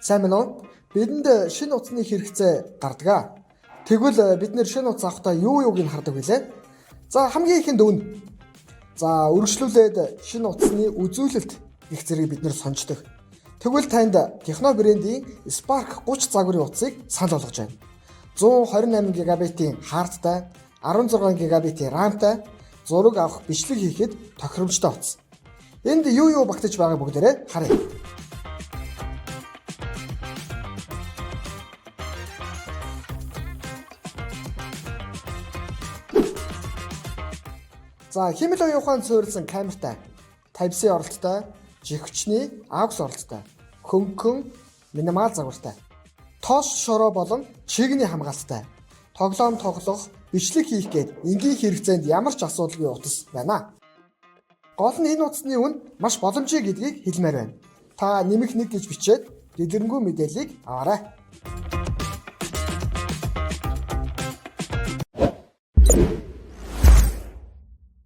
Сайн байна уу? Бидэнд шинэ утасны хэрэгцээ гардаг. Тэгвэл бид нэр шинэ утас авахдаа юуг нь хардаг вүлээ? За хамгийн ихэнд үн. За үргэлжлүүлээд шинэ утасны үзүүлэлт гэх зэргийг бид нэр сонждог. Тэгвэл танд Техно брендийн Spark 30 загварын утасыг санал болгож байна. 128 ГБ-ийн хардтай, 16 ГБ-ийн рамтай зураг авах, бичлэг хийхэд тохиромжтой утас. Энд юу багтаж байгаа бүгдээрээ харъя. За хэмэл оюун ухаанд суурилсан камертай, Type-C оролттой, жигчний AUX оролттой, хөнгөн минимал загвартай, тоос шороо болон чигний хамгаалалттай, тоглох, бичлэг хийх гээд энгийн хэрэгцээнд ямар ч асуудалгүй утас байна. Гол нь энэ утасны үн маш боломжтой гэдгийг хэлмээр байна. Та нэмэх 1 гэж бичээд дэлгэрэнгүй мэдээллийг аваарай.